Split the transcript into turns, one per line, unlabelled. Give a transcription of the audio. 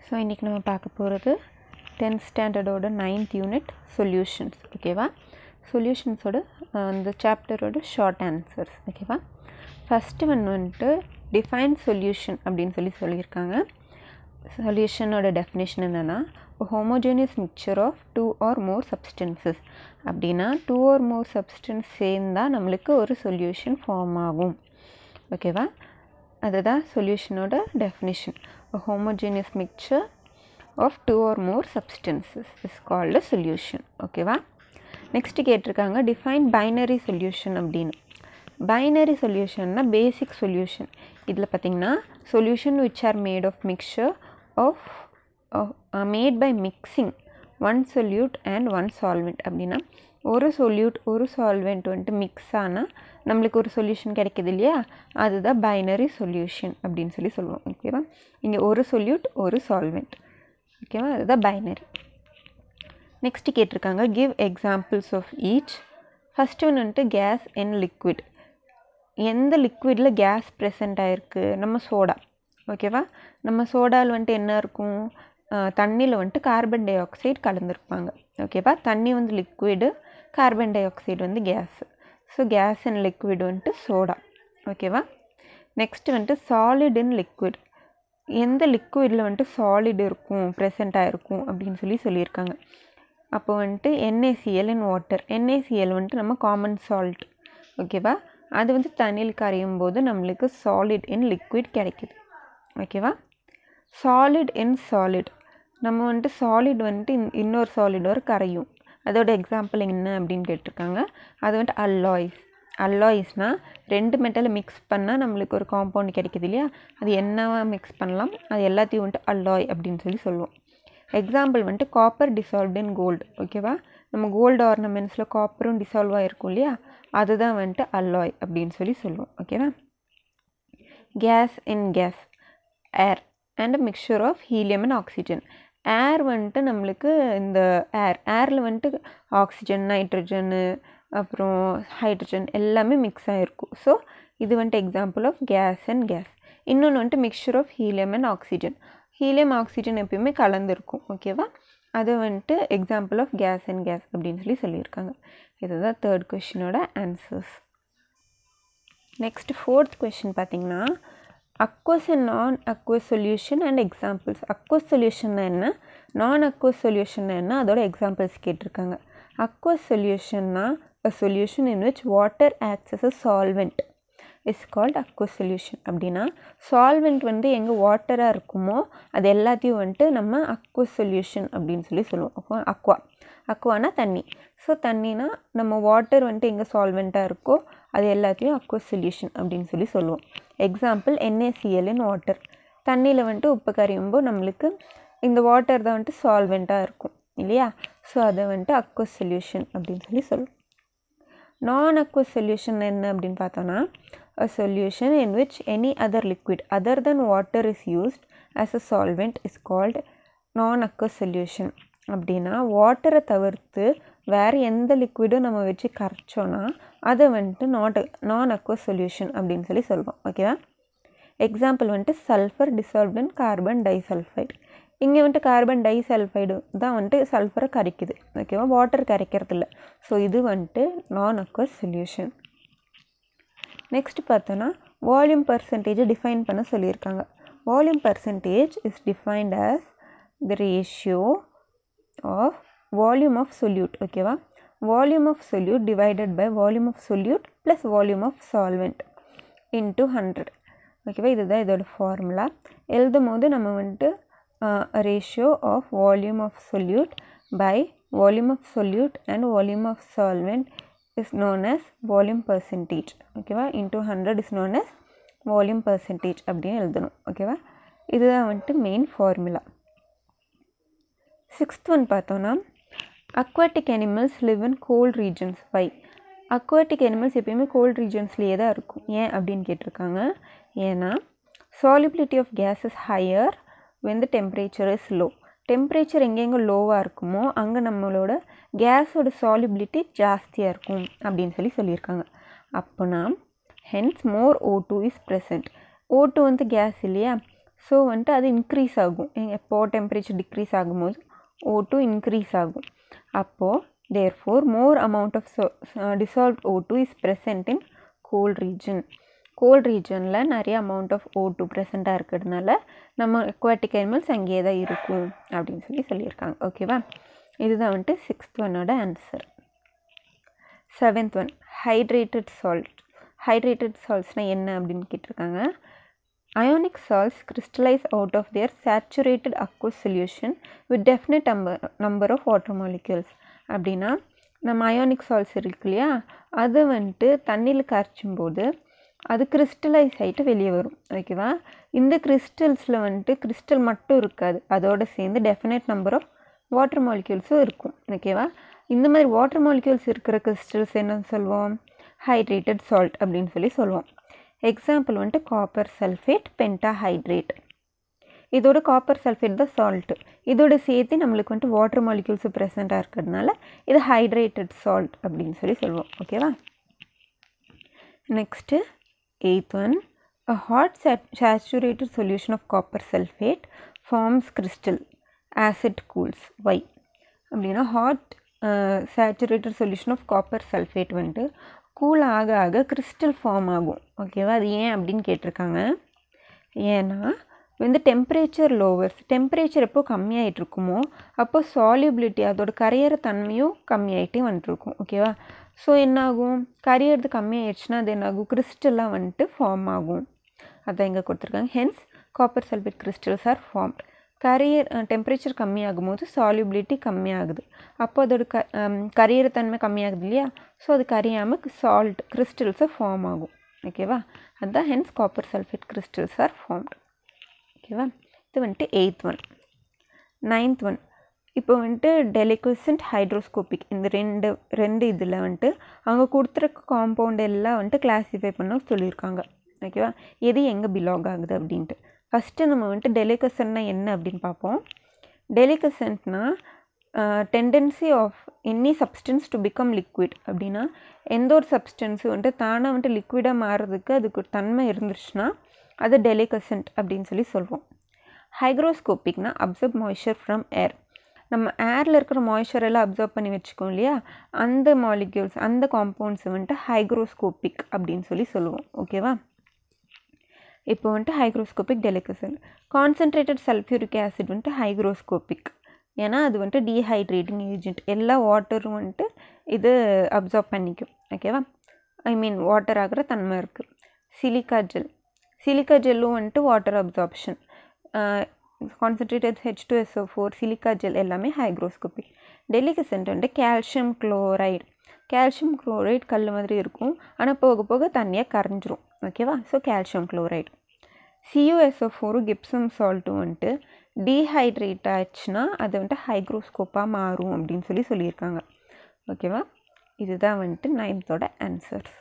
So இன்றைக்கி நம்ம பார்க்க போகிறது 10th ஸ்டாண்டர்டோட 9th யூனிட் சொல்யூஷன்ஸ். ஓகேவா? சொல்யூஷன்ஸோட அந்த சாப்டரோட ஷார்ட் ஆன்சர்ஸ். ஓகேவா? ஃபஸ்ட்டு வந்துட்டு டிஃபைன் சொல்யூஷன் அப்படின்னு சொல்லியிருக்காங்க. சொல்யூஷனோட டெஃபினேஷன் என்னென்னா, homogeneous mixture of 2 or more substances. அப்படின்னா 2 or more substance சேர்ந்தால் நம்மளுக்கு ஒரு சொல்யூஷன் ஃபார்ம் ஆகும். ஓகேவா? அதுதான் சொல்யூஷனோட definition. A homogeneous mixture of 2 or more substances is called a solution. ஓகேவா? நெக்ஸ்ட் கேட்டிருக்காங்க டிஃபைன் பைனரி சொல்யூஷன் அப்படின்னு. பைனரி சொல்யூஷன்னா பேசிக் சொல்யூஷன். இதில் பார்த்திங்கன்னா solution which are made of mixture of made by mixing one solute and one solvent. அப்படின்னா ஒரு solute ஒரு solvent வந்துட்டு mix ஆனால் நம்மளுக்கு ஒரு சொல்யூஷன் கிடைக்கிது இல்லையா, அதுதான் பைனரி சொல்யூஷன் அப்படின்னு சொல்லுவோம். ஓகேவா? இங்கே ஒரு சொல்யூட் ஒரு சால்வெண்ட். ஓகேவா? அதுதான் பைனரி. நெக்ஸ்ட் கேட்டிருக்காங்க give examples of each. First ஒன்று வந்துட்டு கேஸ் அண்ட் லிக்விட். எந்த லிக்விடில் கேஸ் ப்ரெசண்ட் ஆகிருக்கு? நம்ம சோடா. ஓகேவா? நம்ம சோடாவில் வந்துட்டு என்ன இருக்கும்? தண்ணியில் வந்துட்டு கார்பன் டை ஆக்சைடு கலந்துருப்பாங்க. ஓகேவா? தண்ணி வந்து லிக்விடு, கார்பன் டை ஆக்சைடு வந்து gas. So gas and liquid வந்துட்டு சோடா. ஓகேவா? நெக்ஸ்ட்டு வந்துட்டு சாலிட் அண்ட் லிக்விட். எந்த லிக்விடில் வந்துட்டு சாலிட் இருக்கும் ப்ரெசண்ட் ஆகிருக்கும் அப்படின்னு சொல்லியிருக்காங்க. அப்போ வந்துட்டு NaCl அண்ட் வாட்டர். NaCl வந்துட்டு நம்ம காமன் சால்ட். ஓகேவா? அது வந்து தண்ணியில் கரையும் போது நம்மளுக்கு சாலிட் அண்ட் லிக்விட் கிடைக்குது. ஓகேவா? Solid and solid. நம்ம வந்துட்டு சாலிட் வந்துட்டு இன்னொரு சாலிடோட கரையும். அதோட எக்ஸாம்பிள் என்ன அப்படின்னு கேட்டிருக்காங்க. அது வந்துட்டு அல்லாய்ஸ். அல்லாய்ஸ்னால் ரெண்டு மெட்டலை மிக்ஸ் பண்ணால் நம்மளுக்கு ஒரு காம்பவுண்ட் கிடைக்கிது இல்லையா, அது என்னவா மிக்ஸ் பண்ணலாம், அது எல்லாத்தையும் வந்துட்டு அல்லாய் அப்படின்னு சொல்லுவோம். எக்ஸாம்பிள் வந்துட்டு காப்பர் டிசால்வ்ட் இன் கோல்டு. ஓகேவா? நம்ம கோல்டு ஆர்னமெண்ட்ஸில் காப்பரும் டிசால்வ் ஆகிருக்கும் இல்லையா, அதுதான் வந்துட்டு அல்லாய் அப்படின்னு சொல்லுவோம். ஓகேவா? Gas in gas air and mixture of helium and oxygen. Air வந்துட்டு நம்மளுக்கு இந்த ஏரில் வந்துட்டு ஆக்சிஜன், நைட்ரஜனு, அப்புறம் ஹைட்ரஜன் எல்லாமே மிக்ஸ் ஆகிருக்கும். ஸோ இது வந்துட்டு example of gas and gas. இன்னொன்று வந்துட்டு mixture of helium and oxygen. Helium oxygen எப்பயுமே கலந்துருக்கும். ஓகேவா? அது வந்துட்டு example of gas and gas அப்படின்னு சொல்லியிருக்காங்க. இதுதான் தேர்ட் கொஷினோட ஆன்சர்ஸ். நெக்ஸ்ட் ஃபோர்த் கொஷின் பார்த்திங்கன்னா aqueous and non aqueous solution and examples. Aqueous சொல்யூஷன்னா என்ன, நான் அக்வஸ் சொல்யூஷன்னா என்ன, அதோட எக்ஸாம்பிள்ஸ் கேட்டிருக்காங்க. அக்வஸ் சொல்யூஷன்னா a solution in which water acts as a solvent is called aqueous solution. அப்படின்னா சால்வெண்ட் வந்து எங்கே வாட்டராக இருக்குமோ அது எல்லாத்தையும் வந்துட்டு நம்ம aqueous solution அப்படின்னு சொல்லுவோம். அக்வானா தண்ணி. ஸோ தண்ணினா நம்ம வாட்டர் வந்துட்டு எங்கே சால்வெண்ட்டாக இருக்கோ அது எல்லாத்தையும் aqueous solution அப்படின்னு சொல்லுவோம். Example NaCl in water. தண்ணியில் வந்துட்டு உப்பு கரையும்போது நம்மளுக்கு இந்த வாட்டர் தான் வந்துட்டு சால்வெண்ட்டாக இருக்கும் இல்லையா, ஸோ அதை வந்துட்டு aqueous solution அப்படின்னு சொல்லுவோம். நான் aqueous solution என்ன அப்படின்னு பார்த்தோன்னா a solution in which any other liquid other than water is used as a solvent is called non-aqueous solution. அப்படின்னா வாட்டரை தவிர்த்து வேறு எந்த லிக்விடும் நம்ம வச்சு கரைச்சோன்னா அதை வந்துட்டு நான் aqueous solution அப்படின்னு சொல்லுவோம். ஓகேவா? எக்ஸாம்பிள் வந்துட்டு சல்ஃபர் டிசால்வ்ட் இன் கார்பன் டைசல்ஃபைடு. இங்கே வந்துட்டு கார்பன் டைசல்ஃபைடு தான் வந்துட்டு சல்ஃபரை கரைக்குது. ஓகேவா? வாட்டர் கரைக்கிறது இல்லை. ஸோ இது வந்துட்டு நான் aqueous சொல்யூஷன். நெக்ஸ்ட் பார்த்தோன்னா வால்யூம் பர்சன்டேஜை டிஃபைன் பண்ண சொல்லியிருக்காங்க. Volume percentage is defined as the ratio of volume of solute. ஓகேவா? Volume of solute divided by volume of solute plus volume of solvent into 100. ஓகேவா? இதுதான் இதோட ஃபார்முலா. எழுதும் போது நம்ம வந்துட்டு ratio of volume of solute by volume of solute and volume of solvent is known as volume percentage. ஓகேவா? into 100 is known as volume percentage அப்படின்னு எழுதணும். ஓகேவா? இதுதான் வந்துட்டு மெயின் ஃபார்முலா. சிக்ஸ்த் ஒன் பார்த்தோன்னா aquatic animals live in cold regions. By aquatic animals எப்பயுமே cold ரீஜன்ஸ்லேயே தான் இருக்கும். ஏன் அப்படின்னு கேட்டிருக்காங்க. ஏன்னா solubility of gas is higher when the temperature is low. Temperature எங்கெங்கே லோவாக இருக்குமோ அங்கே நம்மளோட கேஸோட சாலிபிலிட்டி ஜாஸ்தியாக இருக்கும் அப்படின்னு சொல்லியிருக்காங்க. அப்போனா hence more O2 is present. O2 வந்து கேஸ் இல்லையா, ஸோ வந்துட்டு அது இன்க்ரீஸ் ஆகும். எப்போது டெம்பரேச்சர் டிக்ரீஸ் ஆகும்போது O2 இன்க்ரீஸ் ஆகும். அப்போது therefore more amount of dissolved O2 is present in cold region. Cold ரீஜனில் நிறைய அமௌண்ட் ஆஃப் O2 ப்ரெசண்ட்டாக இருக்கிறதுனால நம்ம அக்வாட்டிக் அனிமல்ஸ் அங்கேயே தான் இருக்கும் அப்படின்னு சொல்லியிருக்காங்க. ஓகேவா? இதுதான் வந்துட்டு 6th ஒன்னோட answer. 7th one hydrated salt. Hydrated சால்ட்ஸ்னால் என்ன அப்படின்னு கேட்டிருக்காங்க. Ionic salts crystallise out of their saturated aqueous solution with definite number of water molecules. அப்படின்னா நம்ம அயோனிக் சால்ட்ஸ் இருக்கு இல்லையா, அது வந்துட்டு தண்ணியில் கரைச்சும் போது அது கிறிஸ்டலைஸ் ஆகிட்டு வெளியே வரும். ஓகேவா? இந்த கிறிஸ்டல்ஸில் வந்துட்டு கிறிஸ்டல் மட்டும் இருக்காது, அதோடு சேர்ந்து டெஃபினட் நம்பர் ஆஃப் வாட்டர் மாலிக்யூல்ஸும் இருக்கும். ஓகேவா? இந்த மாதிரி வாட்டர் மாலிக்யூல்ஸ் இருக்கிற கிறிஸ்டல்ஸ் என்ன சொல்லுவோம்? ஹைட்ரேட்டட் சால்ட் அப்படின்னு சொல்லுவோம். எக்ஸாம்பிள் வந்துட்டு காப்பர் சல்ஃபேட், பென்டாஹைட்ரேட். இதோட காப்பர் சல்ஃபேட் தான் சால்ட்டு, இதோட சேர்த்து நம்மளுக்கு வந்துட்டு வாட்டர் மாலிக்யூல்ஸ் ப்ரெசண்ட்டாக இருக்கிறதுனால இது ஹைட்ரேட்டட் சால்ட் அப்படின்னு சொல்லுவோம். ஓகேவா? Next 8th one, a hot saturated solution of copper sulfate forms crystal as it cools. Why? அப்படின்னா hot saturated solution of copper sulphate வந்துட்டு கூல் ஆக ஆக கிறிஸ்டல் ஃபார்ம் ஆகும். ஓகேவா? அது ஏன் அப்படின்னு கேட்டிருக்காங்க. ஏன்னா வந்து டெம்பரேச்சர் லோவர்ஸ், டெம்பரேச்சர் எப்போ கம்மியாகிட்டு இருக்குமோ அப்போ சால்யூபிலிட்டி அதோட கரையிற தன்மையும் கம்மியாகிட்டே வந்துட்டுருக்கும். ஓகேவா? ஸோ என்னாகும், கரையிறது கம்மியாகிடுச்சுன்னா அது என்னாகும், கிறிஸ்டலாக வந்துட்டு ஃபார்ம் ஆகும். அதான் இங்கே கொடுத்துருக்காங்க. Hence copper sulphate crystals R formed. Temperature கம்மியாகும் போது சால்யூபிலிட்டி கம்மியாகுது, அப்போ அதோட கரையிற தன்மை கம்மியாகுது இல்லையா, ஸோ அது கரையாமல் சால்ட் கிறிஸ்டல்ஸை ஃபார்ம் ஆகும். ஓகேவா? அதுதான் hence copper sulphate crystals R formed. ஓகேவா? இது வந்துட்டு 8th ஒன். 9th ஒன் இப்போ வந்துட்டு டெலிக்வசன்ட் ஹைட்ரோஸ்கோபிக். இந்த ரெண்டு இதில் வந்துட்டு அவங்க கொடுத்துருக்க காம்பவுண்ட் எல்லாம் வந்துட்டு கிளாஸிஃபை பண்ண சொல்லியிருக்காங்க. ஓகேவா? எது எங்கே பிலாங் ஆகுது அப்படின்ட்டு. ஃபஸ்ட்டு நம்ம வந்துட்டு டெலிக்வசன்ட்னா என்ன அப்படின்னு பார்ப்போம். டெலிக்வசன்ட்னா tendency of any substance to become liquid. அப்படின்னா எந்த ஒரு சப்ஸ்டன்ஸும் வந்துட்டு தானாக வந்துட்டு லிக்விடாக மாறுறதுக்கு அதுக்கு ஒரு தன்மை இருந்துச்சுன்னா அது டெலிக்வசன்ட் அப்படின்னு சொல்லுவோம். ஹைக்ரோஸ்கோபிக்னா அப்சர்வ் மாய்ஸ்சர் ஃப்ரம் ஏர். நம்ம ஏரில் இருக்கிற மாய்ஸ்சர் எல்லாம் அப்சர்வ் பண்ணி வச்சுக்கோம் இல்லையா, அந்த மாலிக்யூல்ஸ் அந்த காம்பவுண்ட்ஸ் வந்துட்டு ஹைக்ரோஸ்கோபிக் அப்படின்னு சொல்லுவோம். ஓகேவா? இப்போ வந்துட்டு ஹைக்ரோஸ்கோபிக் டெலிக்வசன்ட். கான்சன்ட்ரேட்டட் சல்ஃபியூரிக் ஆசிட் வந்துட்டு ஹைக்ரோஸ்கோபிக். ஏன்னா அது வந்துட்டு டீஹைட்ரேட்டிங் ஏஜென்ட், எல்லா வாட்டரும் வந்துட்டு இது அப்சர்வ் பண்ணிக்கும். ஓகேவா? ஐ மீன் வாட்டர் ஆகிற தன்மை இருக்குது. சிலிக்கா ஜெல்லும் வந்துட்டு water absorption. Concentrated H2SO4 silica gel எல்லாமே ஹைக்ரோஸ்கோபிக். டெலிக்வசன்ட் வந்துட்டு கால்சியம் குளோரைடு. கால்சியம் குளோரைடு கல் மாதிரி இருக்கும், ஆனால் போக போக தண்ணியாக கரைஞ்சிரும். ஓகேவா? So calcium chloride. CuSO4 கிப்சம் சால்ட்டும் வந்துட்டு டீஹைட்ரேட் ஆச்சுன்னா அது வந்துட்டு ஹைக்ரோஸ்கோப்பாக மாறும் அப்படின்னு சொல்லியிருக்காங்க. ஓகேவா? இதுதான் வந்துட்டு 9th ஆன்சர்ஸ்.